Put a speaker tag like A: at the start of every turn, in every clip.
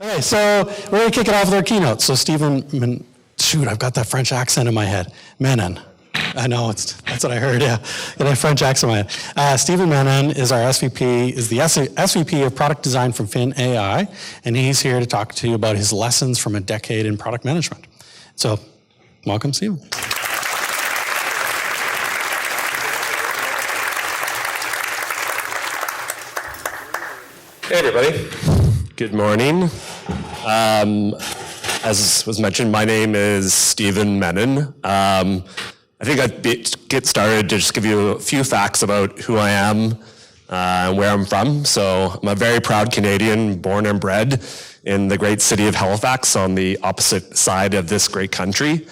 A: Okay, so we're going to kick it off with our keynote. So Stephen, shoot, I've got that French accent in my head. Menon. I know, that's what I heard, yeah. Got a French accent in my head. Stephen Menon is our SVP, is the SVP of Product Design from FinAI, and he's here to talk to you about his lessons from a decade in product management. So, welcome, Stephen.
B: Hey, everybody. Good morning. As was mentioned, my name is Stephen Menon. I think I'd get started to just give you a few facts about who I am and where I'm from. So I'm a very proud Canadian, born and bred in the great city of Halifax on the opposite side of this great country.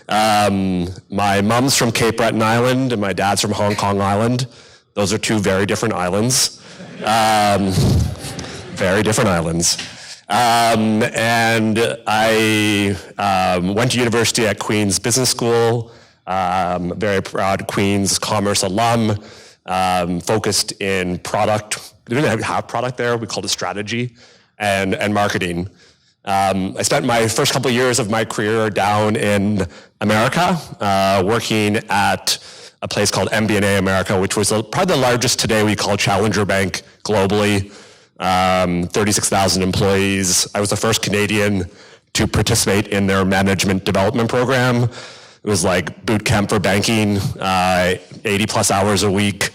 B: My mom's from Cape Breton Island and my dad's from Hong Kong Island. Those are two very different islands. Very different islands. And I went to university at Queen's Business School. Very proud Queen's Commerce alum, focused in product. We didn't have product there. We called it strategy and marketing. I spent my first couple of years of my career down in America, working at a place called MBNA America, which was probably the largest today we call challenger bank globally. 36,000 employees. I was the first Canadian to participate in their management development program. It was like boot camp for banking, 80 plus hours a week,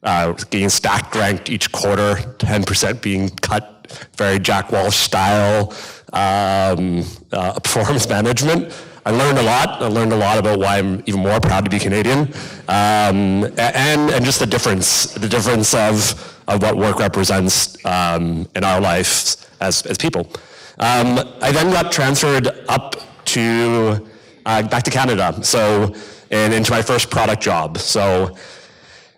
B: getting stacked ranked each quarter, 10% being cut, very Jack Walsh style, performance management. I learned a lot. I learned a lot about why I'm even more proud to be Canadian, and just the difference of what work represents in our life as people. I then got transferred up to back to Canada, and into my first product job. So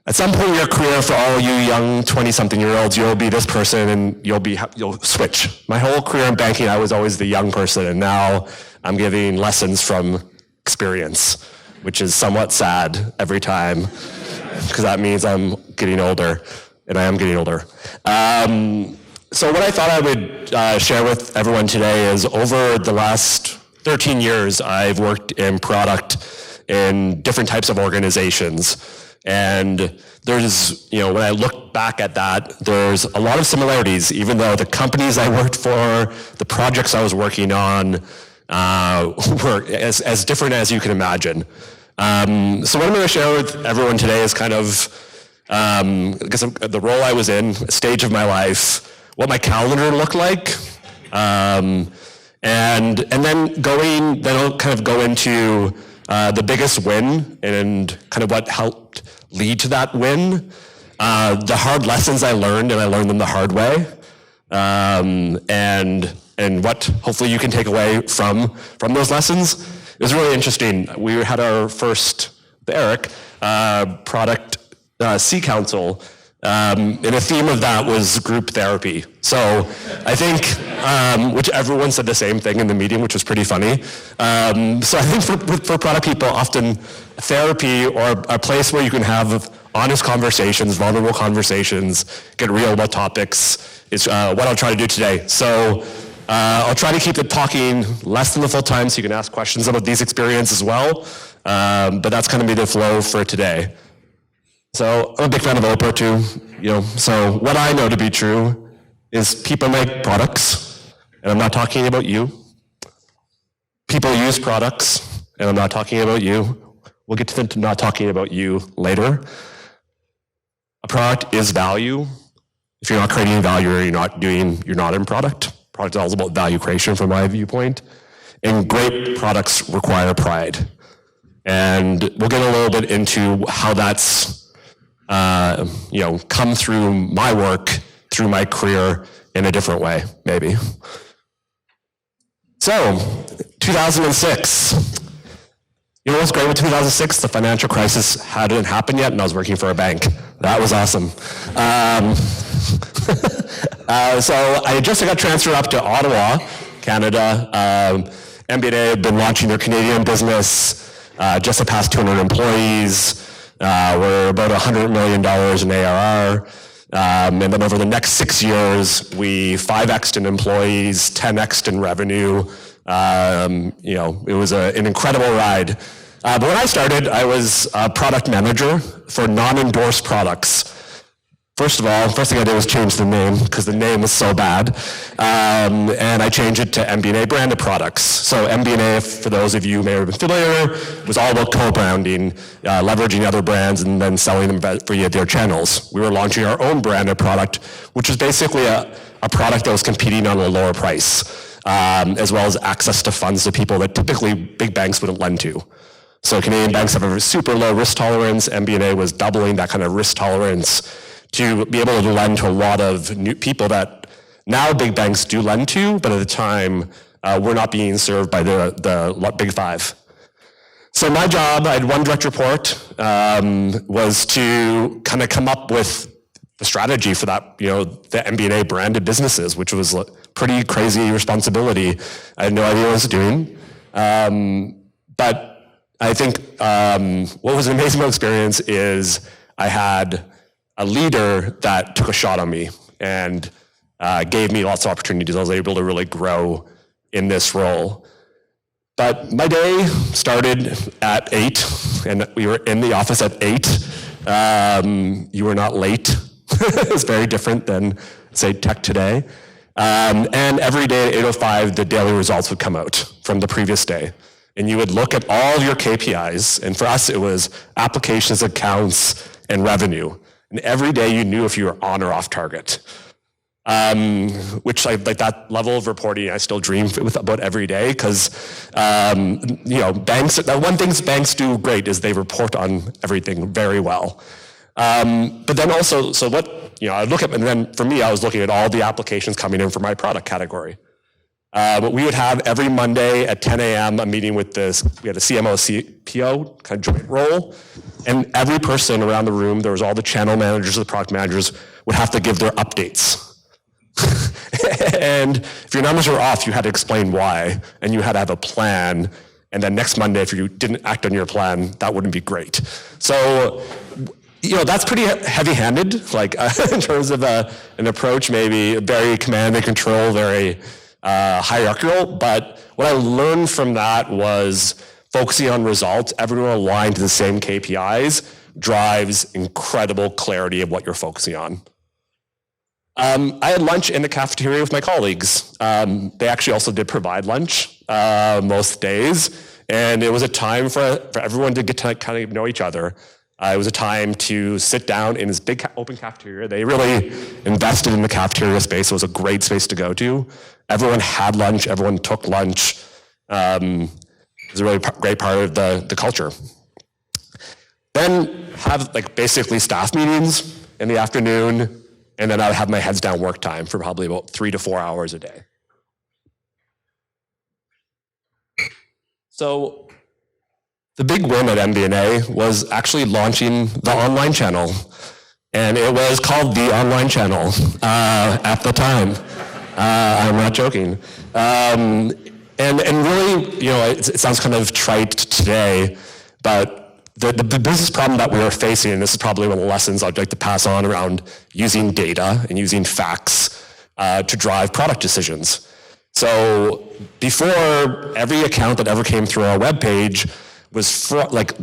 B: at some point in your career, for all you young 20-something-year-olds, you'll be this person and you'll switch. My whole career in banking, I was always the young person, and now I'm giving lessons from experience, which is somewhat sad every time, because that means I'm getting older, and I am getting older. So what I thought I would share with everyone today is over the last 13 years, I've worked in product in different types of organizations. And there's, when I look back at that, there's a lot of similarities, even though the companies I worked for, the projects I was working on, were as different as you can imagine. So what I'm going to share with everyone today is kind of, I guess the role I was in, stage of my life, what my calendar looked like, and then I'll kind of go into the biggest win and kind of what helped lead to that win, the hard lessons I learned, and I learned them the hard way, and what hopefully you can take away from those lessons. It was really interesting. We had our first, Eric, product C Council, and the theme of that was group therapy. So I think, which everyone said the same thing in the meeting, which was pretty funny. So I think for product people, often therapy or a place where you can have honest conversations, vulnerable conversations, get real about topics is what I'll try to do today. So I'll try to keep the talking less than the full time so you can ask questions about these experiences as well. But that's going to be the flow for today. So I'm a big fan of Oprah too, so what I know to be true is people make products, and I'm not talking about you. People use products, and I'm not talking about you. We'll get to not talking about you later. A product is value. If you're not creating value, you're not in product. Product is all about value creation from my viewpoint. And great products require pride. And we'll get a little bit into how that's come through my work, through my career in a different way, maybe. So, 2006. You know what's great with 2006? The financial crisis hadn't happened yet, and I was working for a bank. That was awesome. So I just got transferred up to Ottawa, Canada. MBNA had been launching their Canadian business, just surpassed 200 employees. We're about $100 million in ARR. And then over the next 6 years, we 5x'd in employees, 10x'd in revenue. It was an incredible ride. But when I started, I was a product manager for non-endorsed products. First of all, first thing I did was change the name because the name was so bad. And I changed it to MB&A branded products. So MB&A, for those of you who may have been familiar, was all about co-branding, leveraging other brands and then selling them via their channels. We were launching our own branded product, which was basically a product that was competing on a lower price, as well as access to funds to people that typically big banks wouldn't lend to. So Canadian banks have a super low risk tolerance. MB&A was doubling that kind of risk tolerance to be able to lend to a lot of new people that now big banks do lend to, but at the time, we're not being served by the big five. So my job, I had one direct report, was to kind of come up with the strategy for that, the MB&A branded businesses, which was a pretty crazy responsibility. I had no idea what I was doing. But I think what was an amazing experience is I had a leader that took a shot on me and gave me lots of opportunities. I was able to really grow in this role. But my day started at 8, and we were in the office at 8. You were not late. It's very different than, say, tech today. And every day at 8:05, the daily results would come out from the previous day. And you would look at all your KPIs, and for us it was applications, accounts, and revenue. And every day you knew if you were on or off target. Which like that level of reporting I still dream about every day because banks, the one thing banks do great is they report on everything very well. But then also, so what, I look at, and then for me I was looking at all the applications coming in for my product category. But we would have every Monday at 10 a.m. a meeting with we had a CMO, CPO, kind of joint role, and every person around the room, there was all the channel managers, the product managers, would have to give their updates. And if your numbers were off, you had to explain why, and you had to have a plan, and then next Monday, if you didn't act on your plan, that wouldn't be great. So, that's pretty heavy-handed, like in terms of an approach, maybe very command and control, very hierarchical, but what I learned from that was focusing on results, everyone aligned to the same KPIs drives incredible clarity of what you're focusing on. I had lunch in the cafeteria with my colleagues. They actually also did provide lunch most days, and it was a time for everyone to get to kind of know each other. It was a time to sit down in this big open cafeteria. They really invested in the cafeteria space. It was a great space to go to. Everyone had lunch. Everyone took lunch. It was a really great part of the culture. Then have basically staff meetings in the afternoon, and then I would have my heads down work time for probably about 3 to 4 hours a day. So the big win at MB&A was actually launching the online channel. And it was called the online channel at the time. I'm not joking. And really, it sounds kind of trite today, but the business problem that we were facing, and this is probably one of the lessons I'd like to pass on around using data and using facts to drive product decisions. So before, every account that ever came through our webpage was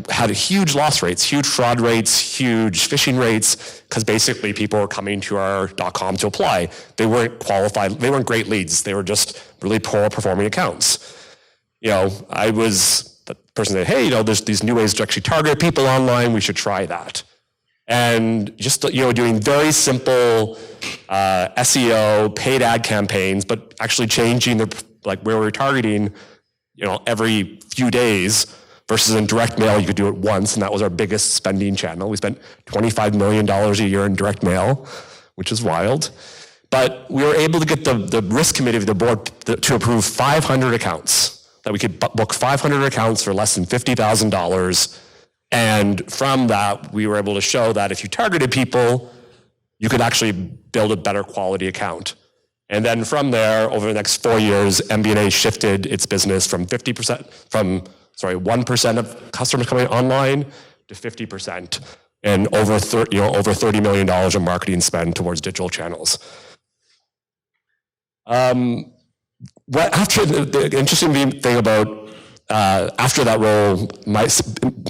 B: had huge loss rates, huge fraud rates, huge phishing rates, because basically people were coming to our .com to apply. They weren't qualified, they weren't great leads, they were just really poor performing accounts. I was the person that, hey, there's these new ways to actually target people online, we should try that. And just, doing very simple SEO, paid ad campaigns, but actually changing where we're targeting, every few days, versus in direct mail, you could do it once, and that was our biggest spending channel. We spent $25 million a year in direct mail, which is wild. But we were able to get the risk committee of the board to approve 500 accounts, that we could book 500 accounts for less than $50,000. And from that, we were able to show that if you targeted people, you could actually build a better quality account. And then from there, over the next 4 years, MB&A shifted its business from 1% of customers coming online to 50%. and over $30 million in marketing spend towards digital channels. The interesting thing about after that role,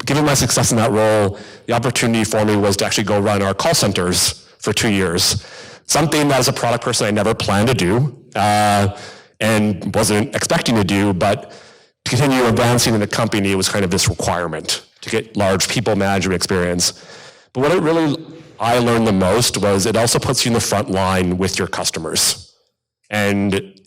B: given my success in that role, the opportunity for me was to actually go run our call centers for 2 years. Something that as a product person I never planned to do and wasn't expecting to do, but to continue advancing in the company, it was kind of this requirement to get large people management experience. But what I learned the most was it also puts you in the front line with your customers. And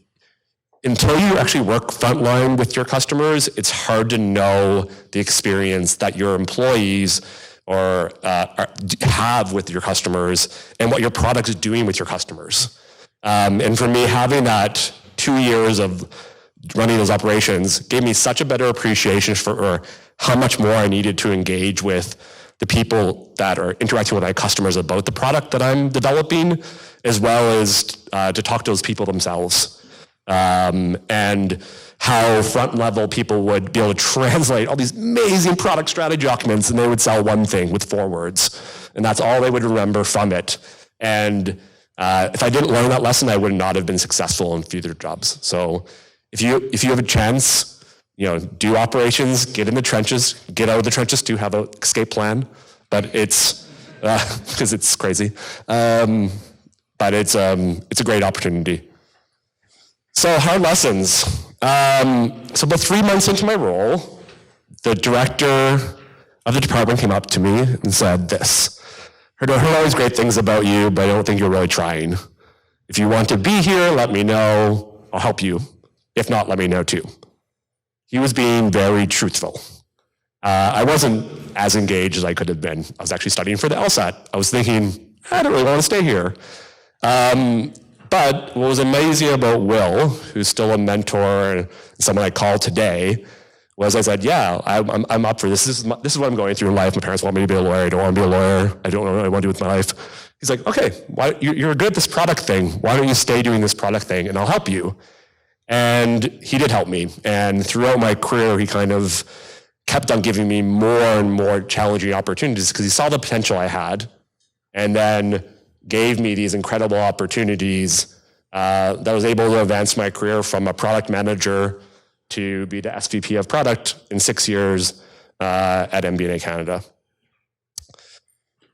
B: until you actually work frontline with your customers, it's hard to know the experience that your employees have with your customers and what your product is doing with your customers. And for me, having that 2 years of running those operations gave me such a better appreciation for how much more I needed to engage with the people that are interacting with my customers about the product that I'm developing, as well as to talk to those people themselves. And how front level people would be able to translate all these amazing product strategy documents, and they would sell one thing with 4 words, and that's all they would remember from it. And if I didn't learn that lesson, I would not have been successful in future jobs. So if you have a chance, do operations, get in the trenches, get out of the trenches to have an escape plan, but it's because it's crazy, but it's a great opportunity. So hard lessons. So about 3 months into my role, the director of the department came up to me and said this: I heard all these great things about you, but I don't think you're really trying. If you want to be here, let me know. I'll help you. If not, let me know too. He was being very truthful. I wasn't as engaged as I could have been. I was actually studying for the LSAT. I was thinking, I don't really want to stay here. But what was amazing about Will, who's still a mentor and someone I call today, was I said, yeah, I'm up for this. This is what I'm going through in life. My parents want me to be a lawyer. I don't want to be a lawyer. I don't know what I want to do with my life. He's like, okay, you're good at this product thing. Why don't you stay doing this product thing and I'll help you? And he did help me. And throughout my career, he kind of kept on giving me more and more challenging opportunities because he saw the potential I had, and then gave me these incredible opportunities that I was able to advance my career from a product manager to be the SVP of product in 6 years at MBNA Canada.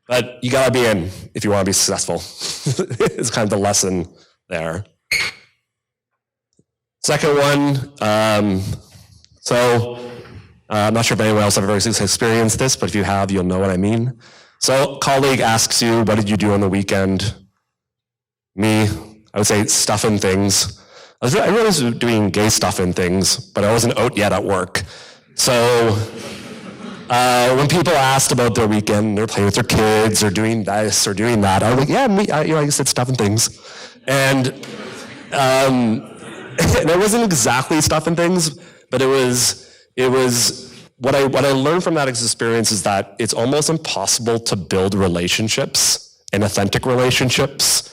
B: But you gotta be in if you wanna be successful. It's kind of the lesson there. Second one, I'm not sure if anyone else have ever experienced this, but if you have, you'll know what I mean. So a colleague asks you, what did you do on the weekend? Me, I would say stuff and things. I was doing gay stuff and things, but I wasn't out yet at work. So when people asked about their weekend, they're playing with their kids or doing this or doing that, I was like, yeah, me, I said stuff and things. And it wasn't exactly stuff and things, but it was what I learned from that experience is that it's almost impossible to build relationships and authentic relationships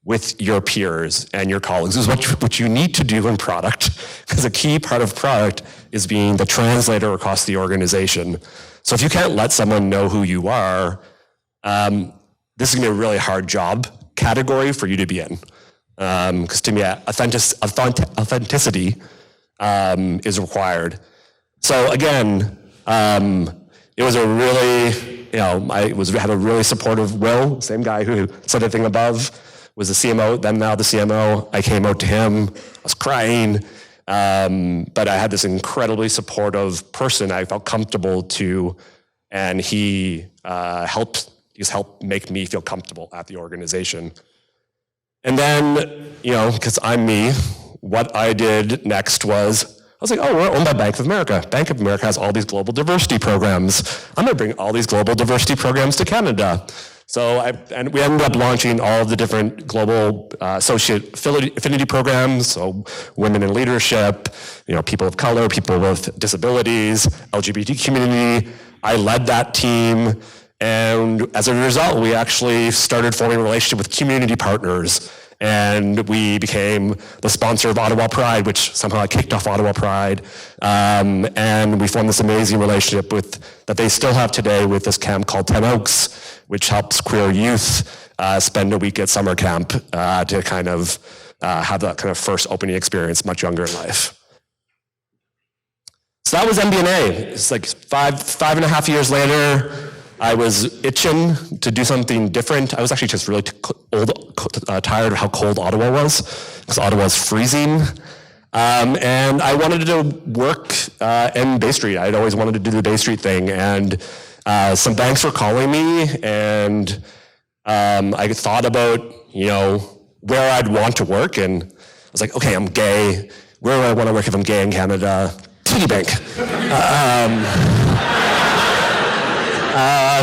B: with your peers and your colleagues. This is what you need to do in product, because a key part of product is being the translator across the organization. So if you can't let someone know who you are, this is gonna be a really hard job category for you to be in. Because to me, authenticity is required. So again, it was a really, had a really supportive Will, same guy who said the thing above, was the CMO, then now the CMO. I came out to him, I was crying, but I had this incredibly supportive person I felt comfortable to, and he's helped make me feel comfortable at the organization. And then, because I'm me, what I did next was, I was like, oh, we're owned by Bank of America. Bank of America has all these global diversity programs. I'm gonna bring all these global diversity programs to Canada. So we ended up launching all of the different global associate affinity programs, so women in leadership, people of color, people with disabilities, LGBT community. I led that team, and as a result, we actually started forming a relationship with community partners And we became the sponsor of Ottawa Pride, which somehow kicked off Ottawa Pride. And we formed this amazing relationship that they still have today with this camp called 10 Oaks, which helps queer youth spend a week at summer camp to kind of have that kind of first opening experience much younger in life. So that was MBNA. It's like five and a half years later, I was itching to do something different. I was actually just really tired of how cold Ottawa was, because Ottawa was freezing. And I wanted to work in Bay Street. I'd always wanted to do the Bay Street thing. And some banks were calling me, and I thought about, where I'd want to work. And I was like, okay, I'm gay. Where do I want to work if I'm gay in Canada? TD Bank.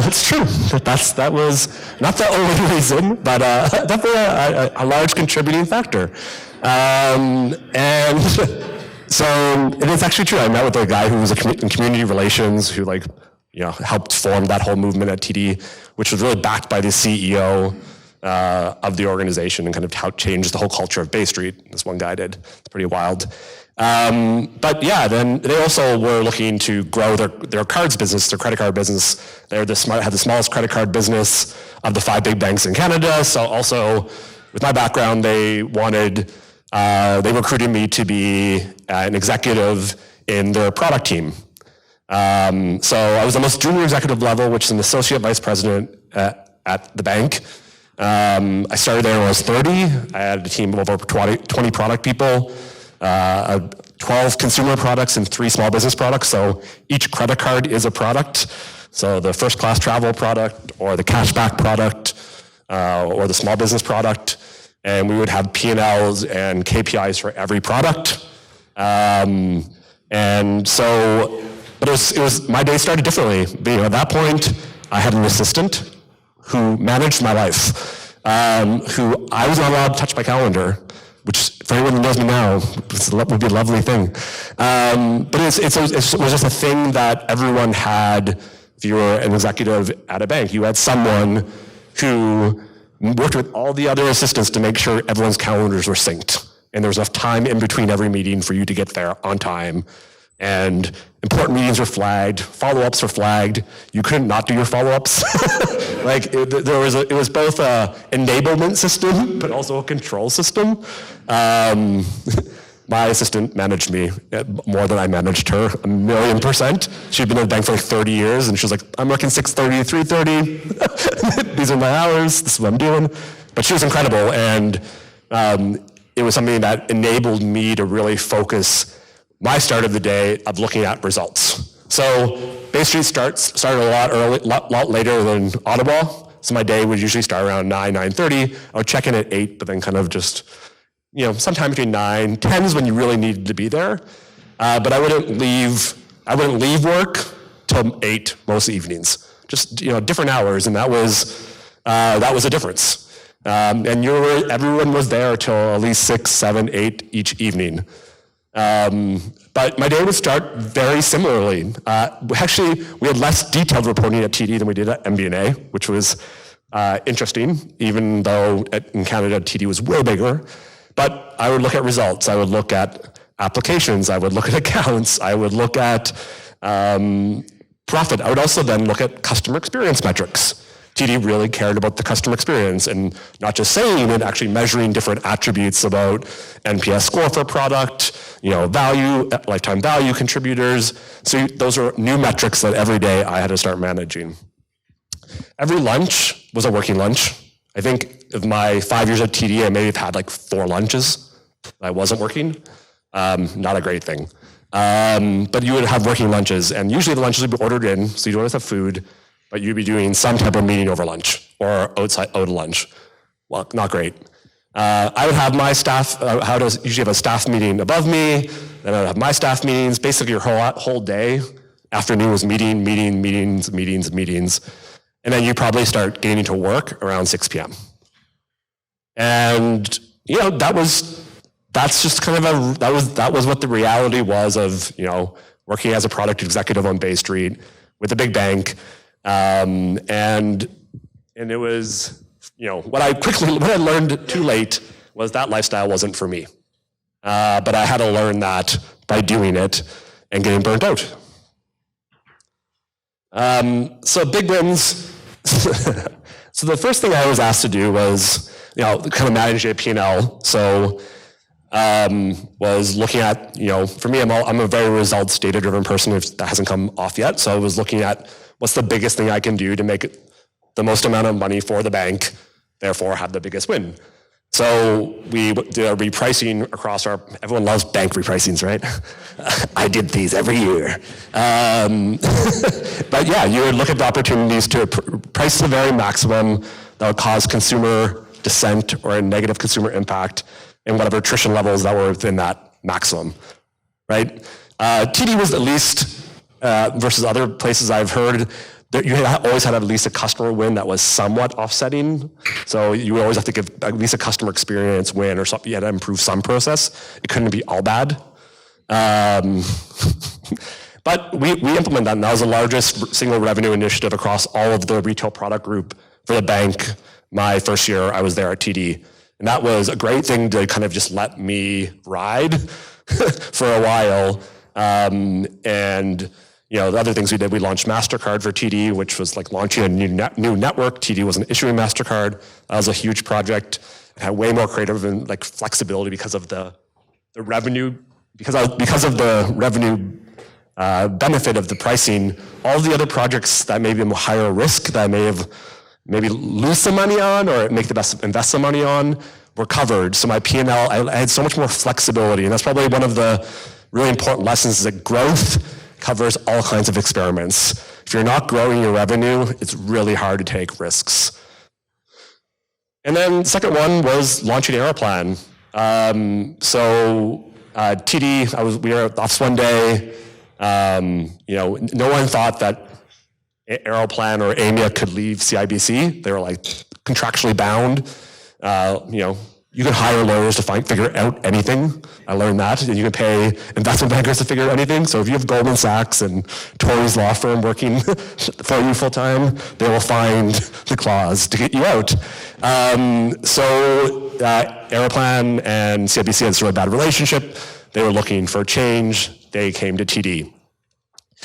B: It's true. That was not the only reason, but definitely a large contributing factor. And so it is actually true. I met with a guy who was in community relations, who helped form that whole movement at TD, which was really backed by the CEO of the organization, and kind of helped change the whole culture of Bay Street. This one guy did. It's pretty wild. But yeah, then they also were looking to grow their cards business, their credit card business. They had the smallest credit card business of the 5 big banks in Canada. So also, with my background, they recruited me to be an executive in their product team. So I was the most junior executive level, which is an associate vice president at the bank. I started there when I was 30. I had a team of over 20 product people, 12 consumer products and 3 small business products. So each credit card is a product. So the first class travel product, or the cashback product, or the small business product. And we would have P&Ls and KPIs for every product. And so, but it was my day started differently. At that point, I had an assistant who managed my life, who I was not allowed to touch my calendar, which for anyone who knows me now, would be a lovely thing. But it was just a thing that everyone had. If you were an executive at a bank, you had someone who worked with all the other assistants to make sure everyone's calendars were synced, and there was enough time in between every meeting for you to get there on time. And important meetings were flagged, follow-ups were flagged. You couldn't not do your follow-ups. It was both an enablement system, but also a control system. My assistant managed me more than I managed her, 1,000,000%. She'd been in the bank for like 30 years, and she was like, I'm working 6:30 to 3:30. These are my hours. This is what I'm doing. But she was incredible, and it was something that enabled me to really focus my start of the day of looking at results. So Bay Street started a lot later than Ottawa. So my day would usually start around 9:30. I would check in at 8, but then kind of just, sometime between 9, 10 is when you really needed to be there. But I wouldn't leave work till 8 most evenings. Just, different hours, and that was a difference. And everyone was there till at least 6, 7, 8 each evening. But my day would start very similarly. Actually, we had less detailed reporting at TD than we did at MBNA, which was interesting, even though in Canada, TD was way bigger. But I would look at results. I would look at applications. I would look at accounts. I would look at profit. I would also then look at customer experience metrics. TD really cared about the customer experience, and not just saying it, actually measuring different attributes about NPS score for a product, value, lifetime value contributors. So those are new metrics that every day I had to start managing. Every lunch was a working lunch. I think of my 5 years at TD, I may have had like 4 lunches. I wasn't working. Not a great thing. But you would have working lunches, and usually the lunches would be ordered in, so you don't have food, but you'd be doing some type of meeting over lunch or out of lunch. Well, not great. I would have my staff, I would usually have a staff meeting above me, then I would have my staff meetings. Basically your whole day, afternoon was meetings. And then you probably start getting into work around 6 p.m. And, that's just kind of that was what the reality was of, working as a product executive on Bay Street with a big bank. And it was, what I learned too late was that lifestyle wasn't for me. But I had to learn that by doing it and getting burnt out. So big wins. So the first thing I was asked to do was, kind of manage a P&L. So was looking at, for me, I'm a very results data-driven person if that hasn't come off yet. So I was looking at what's the biggest thing I can do to make it the most amount of money for the bank, therefore have the biggest win. So we did a repricing across everyone loves bank repricings, right? I did these every year. But yeah, you would look at the opportunities to price the very maximum that would cause consumer dissent or a negative consumer impact and whatever attrition levels that were within that maximum, right? TD was at least, versus other places I've heard, that you always had at least a customer win that was somewhat offsetting. So you would always have to give at least a customer experience win or something. You had to improve some process. It couldn't be all bad. But we implemented that, and that was the largest single revenue initiative across all of the retail product group for the bank my first year I was there at TD. And that was a great thing to kind of just let me ride for a while. The other things we did, we launched MasterCard for TD, which was like launching a new network. TD wasn't issuing MasterCard. That was a huge project. It had way more creative and like flexibility because of the revenue, because of the revenue benefit of the pricing. All the other projects that maybe higher risk, that maybe lose some money on or invest some money on, were covered. So my P&L, I had so much more flexibility, and that's probably one of the really important lessons, is that growth covers all kinds of experiments. If you're not growing your revenue, it's really hard to take risks. And then the second one was launching Aeroplan. TD, we were at the office one day. No one thought that Aeroplan or AMIA could leave CIBC. They were like contractually bound. You can hire lawyers to figure out anything. I learned that. And you can pay investment bankers to figure out anything. So if you have Goldman Sachs and Torrey's law firm working for you full time, they will find the clause to get you out. Aeroplan and CIBC had sort of a bad relationship. They were looking for change. They came to TD.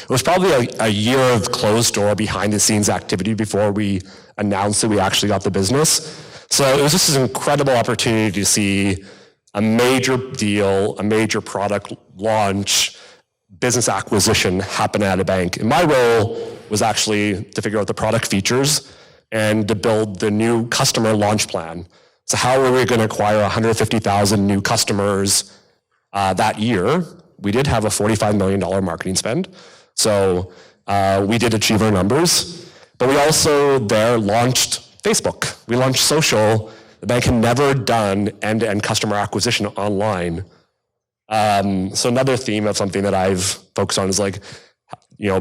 B: It was probably a year of closed door behind the scenes activity before we announced that we actually got the business. So it was just this incredible opportunity to see a major deal, a major product launch, business acquisition happen at a bank. And my role was actually to figure out the product features and to build the new customer launch plan. So how were we going to acquire 150,000 new customers that year? We did have a $45 million marketing spend. So we did achieve our numbers, but we also there launched Facebook. We launched social. The bank had never done end-to-end customer acquisition online. So another theme of something that I've focused on is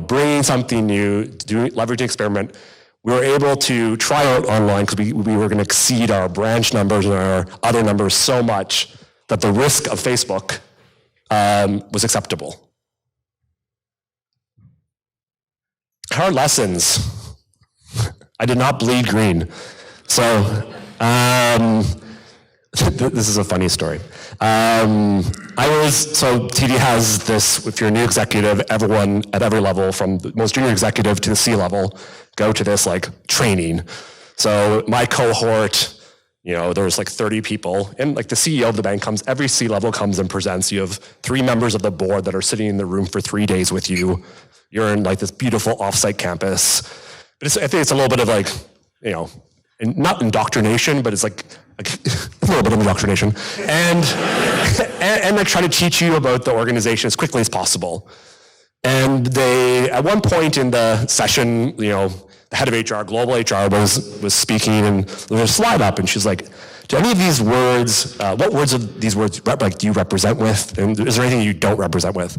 B: bringing something new, leveraging experiment. We were able to try out online because we were going to exceed our branch numbers and our other numbers so much that the risk of Facebook was acceptable. Hard lessons. I did not bleed green. So, this is a funny story. TD has this, if you're a new executive, everyone at every level, from the most junior executive to the C-level, go to this training. So my cohort, there's 30 people, and the CEO of the bank comes, every C-level comes and presents. You have 3 members of the board that are sitting in the room for 3 days with you. You're in this beautiful offsite campus. But I think it's a little bit of not indoctrination, but it's a little bit of indoctrination. And they try to teach you about the organization as quickly as possible. And they, at one point in the session, the head of HR, global HR, was speaking, and there was a slide up, and she's like, do any of these words, what words of these words do you represent with? And is there anything you don't represent with?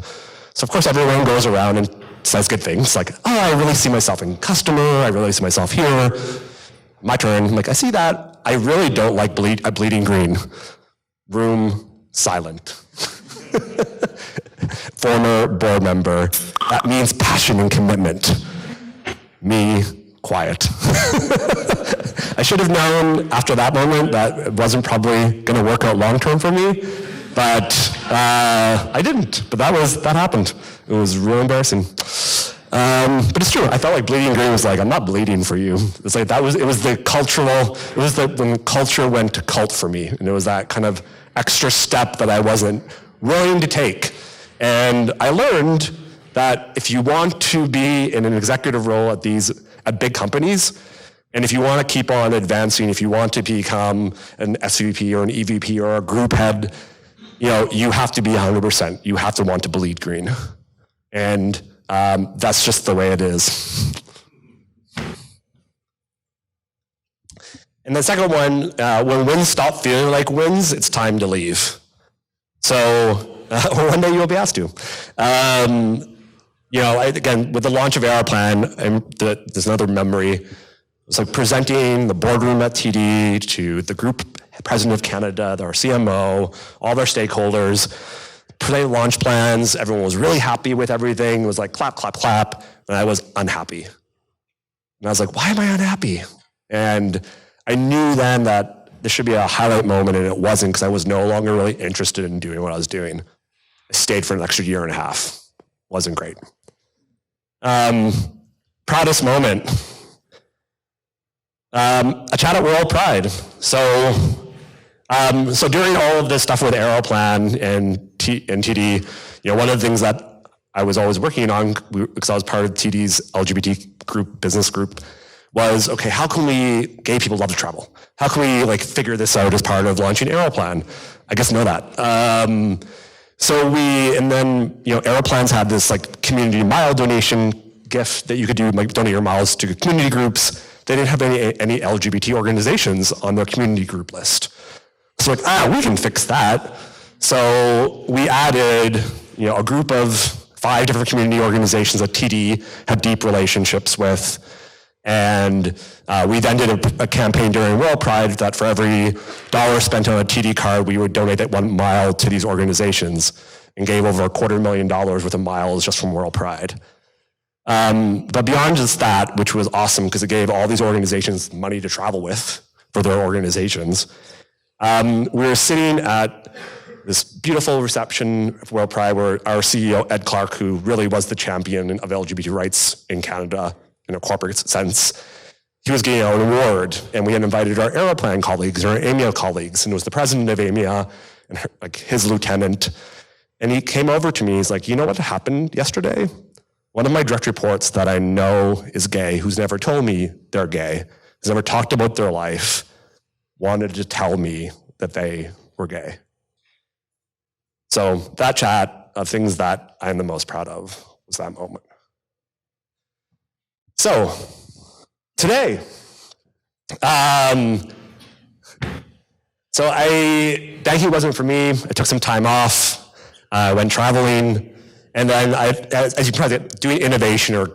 B: So of course everyone goes around and says good things, I really see myself in customer, I really see myself here. My turn, I see that. I really don't like bleeding green. Room silent. Former board member, that means passion and commitment. Me, quiet. I should have known after that moment that it wasn't probably going to work out long-term for me, but I didn't. But that happened. It was real embarrassing. But it's true. I felt like bleeding green was like, I'm not bleeding for you. It's like it was when culture went to cult for me, and it was that kind of extra step that I wasn't willing to take. And I learned that if you want to be in an executive role at big companies, and if you want to keep on advancing, if you want to become an SVP or an EVP or a group head, you have to be 100%. You have to want to bleed green. And that's just the way it is. And the second one, when wins stop feeling like wins, it's time to leave. So, or one day you'll be asked to. Again, with the launch of Aeroplan, there's another memory. It was like presenting the boardroom at TD to the group president of Canada, our CMO, all their stakeholders. They launch plans. Everyone was really happy with everything. It was like clap, clap, clap. And I was unhappy. And I was like, why am I unhappy? And I knew then that there should be a highlight moment, and it wasn't, because I was no longer really interested in doing what I was doing. I stayed for an extra year and a half. Wasn't great. Proudest moment. A chat at World Pride. So during all of this stuff with Aeroplan and TD, one of the things that I was always working on, because I was part of TD's LGBT group, business group, was, okay, how can gay people love to travel? How can we figure this out as part of launching Aeroplan? I guess know that. Aeroplans had this community mile donation gift that you could do, donate your miles to community groups. They didn't have any LGBT organizations on their community group list. So we can fix that. So we added, a group of 5 different community organizations that TD had deep relationships with. And we then did a campaign during World Pride that for every $1 spent on a TD card, we would donate that 1 mile to these organizations, and gave over $250,000 worth of miles just from World Pride. But beyond just that, which was awesome because it gave all these organizations money to travel with for their organizations, we were sitting at this beautiful reception of World Pride where our CEO, Ed Clark, who really was the champion of LGBT rights in Canada in a corporate sense, he was getting an award, and we had invited our Aeroplan colleagues, our AMIA colleagues, and it was the president of AMIA and his lieutenant. And he came over to me, he's like, you know what happened yesterday? One of my direct reports that I know is gay, who's never told me they're gay, has never talked about their life, wanted to tell me that they were gay. So that chat of things that I'm the most proud of was that moment. So today, thank you wasn't for me. I took some time off, I went traveling, and then as you probably doing innovation or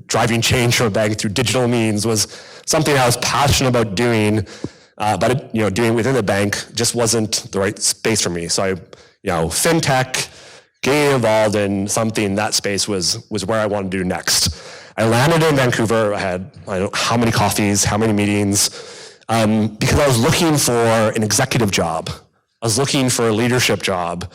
B: driving change from a bank through digital means was something I was passionate about doing, but doing within the bank just wasn't the right space for me. So FinTech, getting involved in something, that space was where I wanted to do next. I landed in Vancouver. I had I don't know how many coffees, how many meetings, because I was looking for an executive job. I was looking for a leadership job,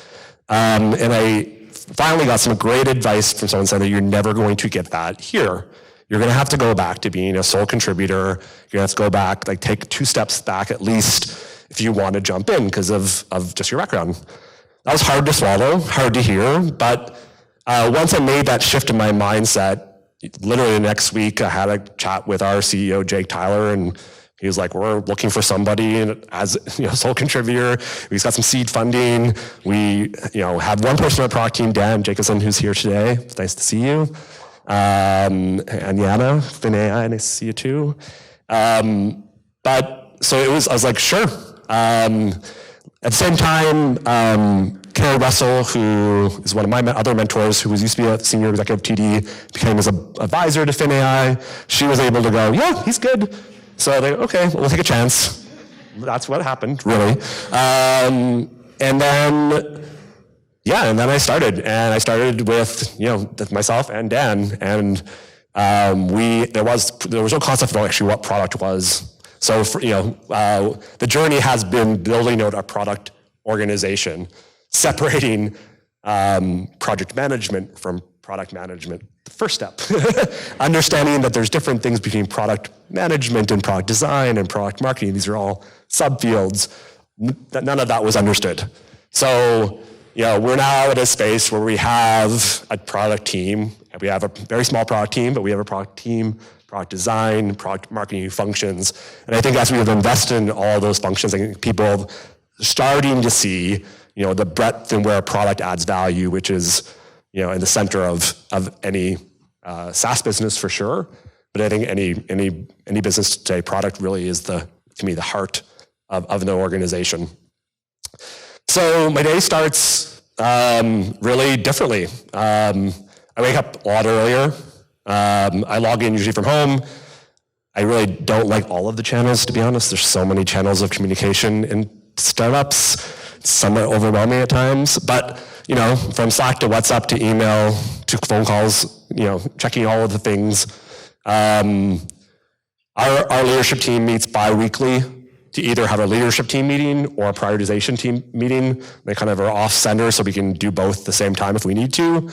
B: and I finally got some great advice from someone saying that you're never going to get that here. You're going to have to go back to being a sole contributor. You're going to have to go back, take 2 steps back at least if you want to jump in because of just your background. That was hard to swallow, hard to hear, but once I made that shift in my mindset, literally the next week I had a chat with our CEO, Jake Tyler, and he was like, we're looking for somebody as sole contributor. We've got some seed funding. We have one person on our product team, Dan Jacobson, who's here today. It's nice to see you. And Yana, FinAI, nice to see you too. But so I was like, sure. At the same time, Carrie Russell, who is one of my other mentors, who used to be a senior executive TD, became his advisor to FinAI. She was able to go, yeah, he's good. So they okay, we'll take a chance. That's what happened, really. And then I started. And I started with myself and Dan. And there was no concept of actually what product was. So the journey has been building out a product organization, separating project management from product management. The first step, understanding that there's different things between product management and product design and product marketing. These are all subfields. None of that was understood. So, we're now at a space where we have a product team. We have a very small product team, but we have a product team, product design, product marketing functions. And I think as we have invested in all those functions, I think people are starting to see, the breadth and where a product adds value, which is, in the center of any SaaS business for sure. But I think any business today, product really is to me, the heart of an organization. So my day starts really differently. I wake up a lot earlier. I log in usually from home. I really don't like all of the channels, to be honest. There's so many channels of communication in startups. It's somewhat overwhelming at times. But, from Slack to WhatsApp to email to phone calls, checking all of the things. Our leadership team meets bi-weekly to either have a leadership team meeting or a prioritization team meeting. They kind of are off-center, so we can do both at the same time if we need to.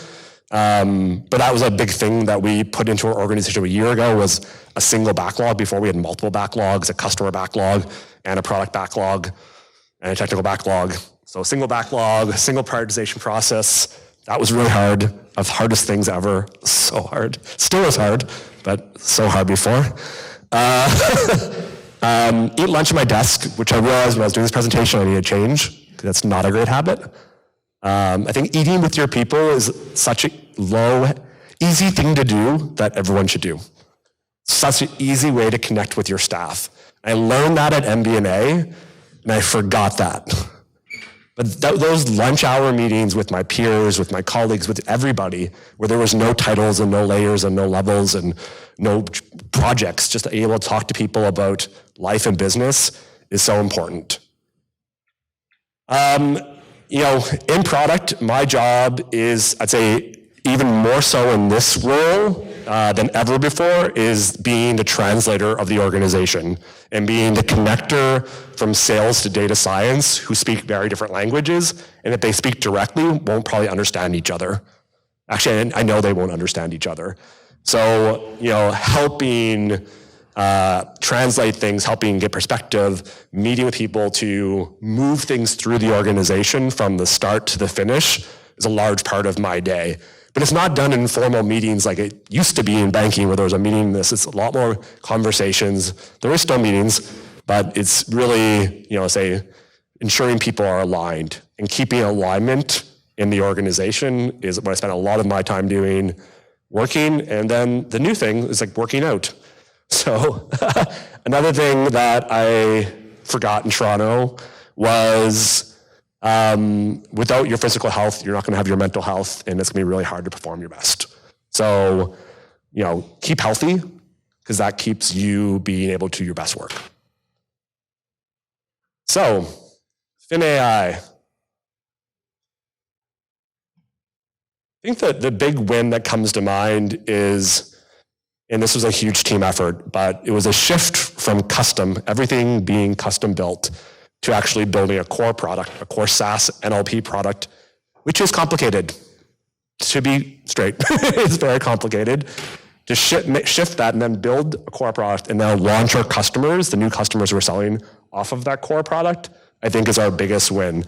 B: But that was a big thing that we put into our organization a year ago, was a single backlog. Before we had multiple backlogs, a customer backlog and a product backlog and a technical backlog. So a single backlog, a single prioritization process. That was really hard, of hardest things ever. So hard. Still is hard, but so hard before. Eat lunch at my desk, which I realized when I was doing this presentation I need to change, because that's not a great habit. I think eating with your people is such a easy thing to do that everyone should do. Such an easy way to connect with your staff. I learned that at MBNA, and I forgot that. But those lunch hour meetings with my peers, with my colleagues, with everybody, where there was no titles and no layers and no levels and no projects, just able to talk to people about life and business is so important. In product, my job is, I'd say, even more so in this role than ever before, is being the translator of the organization and being the connector from sales to data science, who speak very different languages, and if they speak directly, won't probably understand each other. Actually, I know they won't understand each other. So, helping translate things, helping get perspective, meeting with people to move things through the organization from the start to the finish is a large part of my day. But it's not done in formal meetings like it used to be in banking, where there was a meeting. It's a lot more conversations. There is still meetings, but it's really, ensuring people are aligned, and keeping alignment in the organization is what I spend a lot of my time doing, working. And then the new thing is working out. So another thing that I forgot in Toronto was, without your physical health, you're not going to have your mental health, and it's going to be really hard to perform your best. So, keep healthy, because that keeps you being able to do your best work. So, FinAI. I think that the big win that comes to mind is, and this was a huge team effort, but it was a shift from everything being custom built, to actually building a core product, a core SaaS NLP product, which is complicated. To be straight, it's very complicated. To shift that and then build a core product and then launch our customers, the new customers we're selling off of that core product, I think is our biggest win.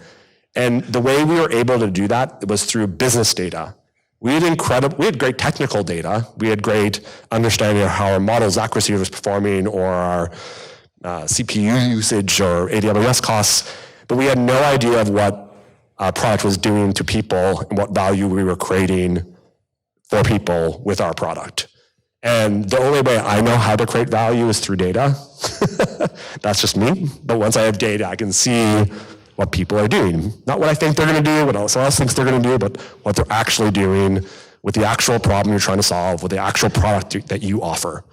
B: And the way we were able to do that was through business data. We had great technical data. We had great understanding of how our model's accuracy was performing, or our CPU usage or AWS costs, but we had no idea of what our product was doing to people and what value we were creating for people with our product. And the only way I know how to create value is through data. That's just me. But once I have data, I can see what people are doing. Not what I think they're going to do, what else thinks they're going to do, but what they're actually doing with the actual problem you're trying to solve, with the actual product that you offer.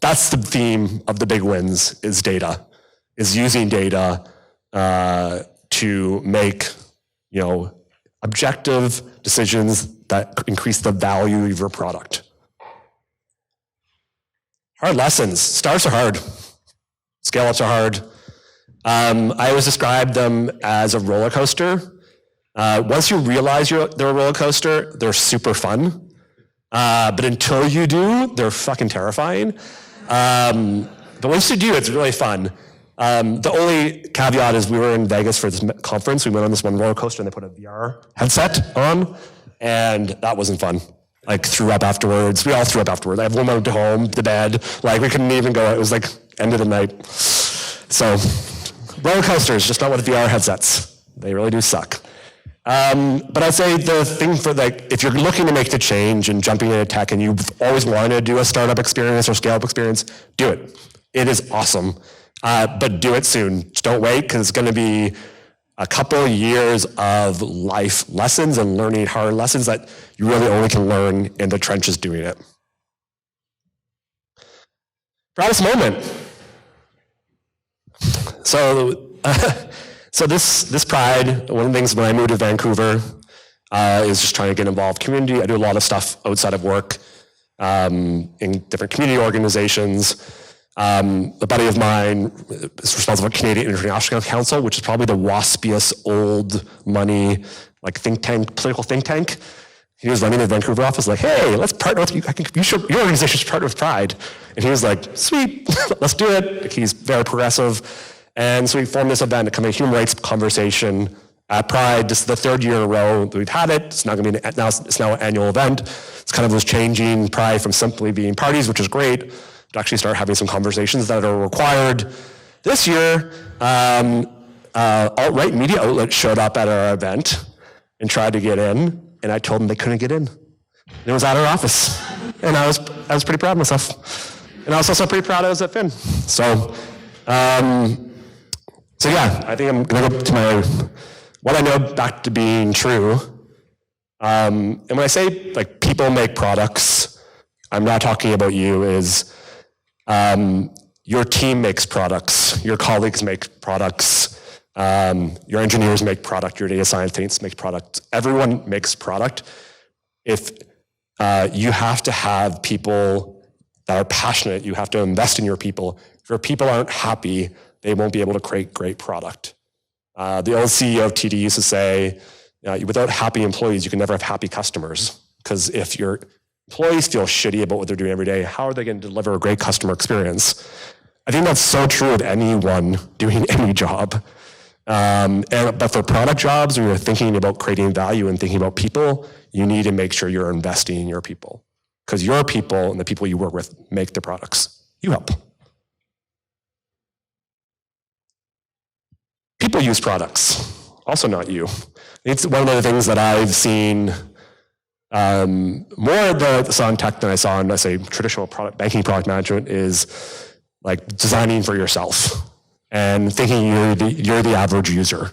B: That's the theme of the big wins, is data, is using data to make, objective decisions that increase the value of your product. Hard lessons. Starts are hard. Scale-ups are hard. I always describe them as a roller coaster. Once you realize they're a roller coaster, they're super fun. But until you do, they're fucking terrifying. But once you do, it's really fun. The only caveat is we were in Vegas for this conference. We went on this one roller coaster and they put a VR headset on, and that wasn't fun. Like, threw up afterwards. We all threw up afterwards. Everyone went to home, to bed. Like, we couldn't even go. It was like end of the night. So, roller coasters, just not with VR headsets. They really do suck. But I'd say the thing for, like, if you're looking to make the change and jumping into tech and you've always wanted to do a startup experience or scale-up experience, do it. It is awesome. But do it soon. Just don't wait, because it's going to be a couple of years of life lessons and learning hard lessons that you really only can learn in the trenches doing it. Proudest moment. So this pride, one of the things when I moved to Vancouver is just trying to get involved in community. I do a lot of stuff outside of work in different community organizations. A buddy of mine is responsible for Canadian International Council, which is probably the waspiest old money, like think tank, political think tank. He was running the Vancouver office, like, hey, let's partner with you. Your organization should partner with Pride. And he was like, sweet, let's do it. Like, he's very progressive. And so we formed this event, a human rights conversation at Pride. This is the third year in a row that we've had it. It's not going to be it's now an annual event. It's kind of was changing Pride from simply being parties, which is great, to actually start having some conversations that are required. This year, alt-right media outlets showed up at our event and tried to get in, and I told them they couldn't get in. And it was at our office, and I was pretty proud of myself. And I was also pretty proud I was at Fin. So yeah, I think I'm gonna go to what I know back to being true. And when I say, like, people make products, I'm not talking about you, is your team makes products, your colleagues make products, your engineers make product, your data scientists make product. Everyone makes product. If you have to have people that are passionate, you have to invest in your people. If your people aren't happy, they won't be able to create great product. The old CEO of TD used to say, without happy employees, you can never have happy customers. Because if your employees feel shitty about what they're doing every day, how are they going to deliver a great customer experience? I think that's so true of anyone doing any job. But for product jobs, when you're thinking about creating value and thinking about people, you need to make sure you're investing in your people. Because your people and the people you work with make the products. You help. People use products, also not you. It's one of the things that I've seen more of the saw in tech than I saw in, let's say, traditional banking product management is like designing for yourself and thinking you're the average user.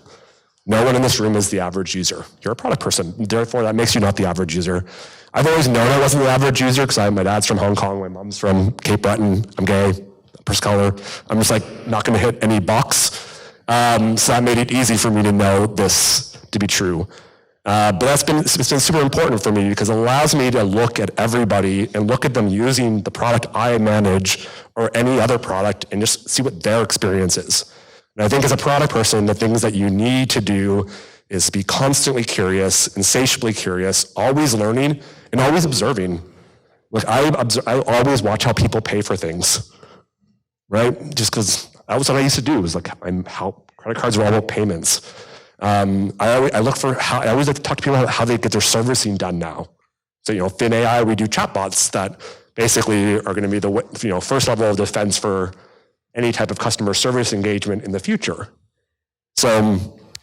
B: No one in this room is the average user. You're a product person. Therefore, that makes you not the average user. I've always known I wasn't the average user because my dad's from Hong Kong, my mom's from Cape Breton, I'm gay, person color. I'm just like not going to hit any box. So that made it easy for me to know this to be true. But it's been super important for me because it allows me to look at everybody and look at them using the product I manage or any other product and just see what their experience is. And I think as a product person, the things that you need to do is be constantly curious, insatiably curious, always learning and always observing. Like I always watch how people pay for things, right? Just because that was what I used to do. Was like how credit cards are all about payments. I look for I always like to talk to people about how they get their servicing done now. So FinAI, we do chatbots that basically are going to be the first level of defense for any type of customer service engagement in the future. So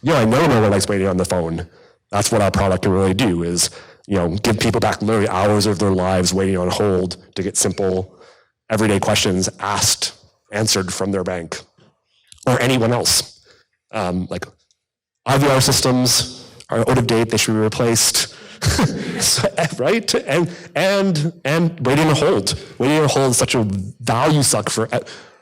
B: I know no one likes waiting on the phone. That's what our product can really do is give people back literally hours of their lives waiting on hold to get simple everyday questions answered from their bank or anyone else. Like IVR systems are out of date; they should be replaced, right? And waiting on hold is such a value suck for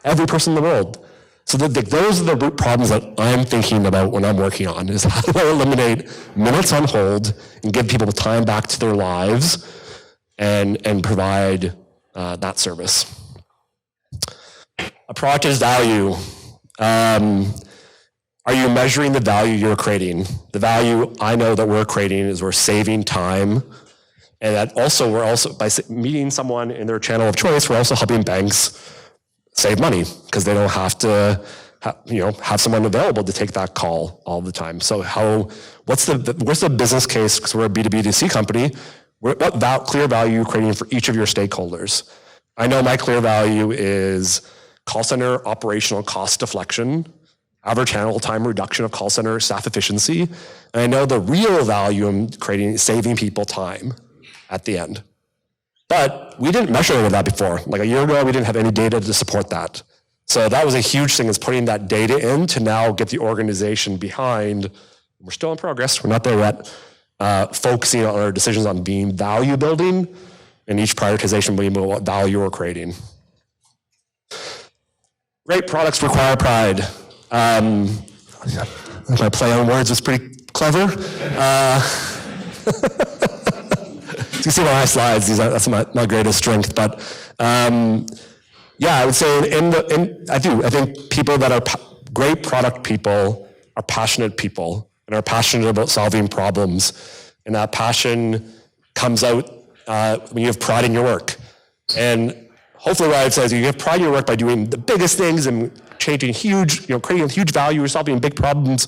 B: every person in the world. So those are the root problems that I'm thinking about when I'm working on is how do I eliminate minutes on hold and give people time back to their lives and provide that service. a product is value. Are you measuring the value you're creating? The value I know that we're creating is we're saving time, and that also we're also, by meeting someone in their channel of choice, we're also helping banks save money because they don't have to have someone available to take that call all the time. So what's the business case, because we're a B2B2C company, what clear value you're creating for each of your stakeholders? I know my clear value is call center operational cost deflection, average handle time reduction of call center staff efficiency, and I know the real value I'm creating is saving people time at the end. But we didn't measure any of that before. Like a year ago, we didn't have any data to support that. So that was a huge thing, is putting that data in to now get the organization behind. We're still in progress, we're not there yet, focusing on our decisions on being value building, and each prioritization being what value we're creating. Great products require pride. My play on words was pretty clever. You can see my slides, that's my greatest strength, but yeah, I would say I think people that are great product people are passionate people and are passionate about solving problems. And that passion comes out when you have pride in your work. And hopefully what I'd say is you have pride in your work by doing the biggest things and changing creating huge value, solving big problems,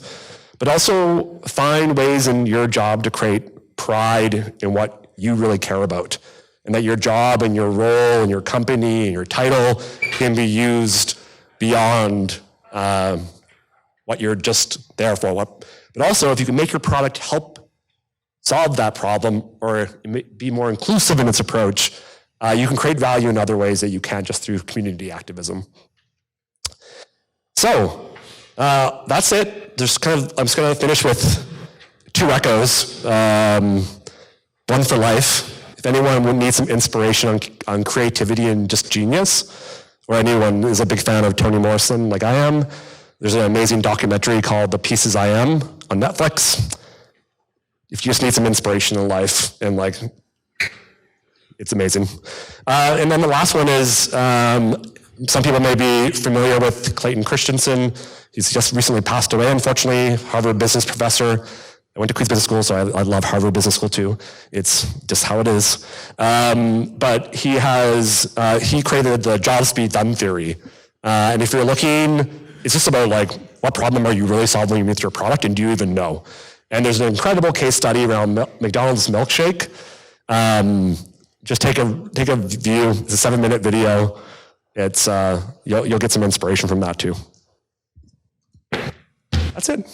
B: but also find ways in your job to create pride in what you really care about. And that your job and your role and your company and your title can be used beyond what you're just there for. But also, if you can make your product help solve that problem or be more inclusive in its approach, you can create value in other ways that you can't just through community activism. So that's it. I'm just going to finish with 2 echoes. One for life. If anyone would need some inspiration on creativity and just genius, or anyone is a big fan of Toni Morrison like I am, there's an amazing documentary called The Pieces I Am on Netflix. If you just need some inspiration in life, and it's amazing. And then the last one is, some people may be familiar with Clayton Christensen. He's just recently passed away, unfortunately, Harvard business professor. I went to Queen's Business School, so I love Harvard Business School too. It's just how it is. But he created the job speed done theory. And if you're looking, it's just about what problem are you really solving with your product, and do you even know? And there's an incredible case study around McDonald's milkshake. Just take a view. It's a 7-minute video. It's you'll get some inspiration from that too. That's it.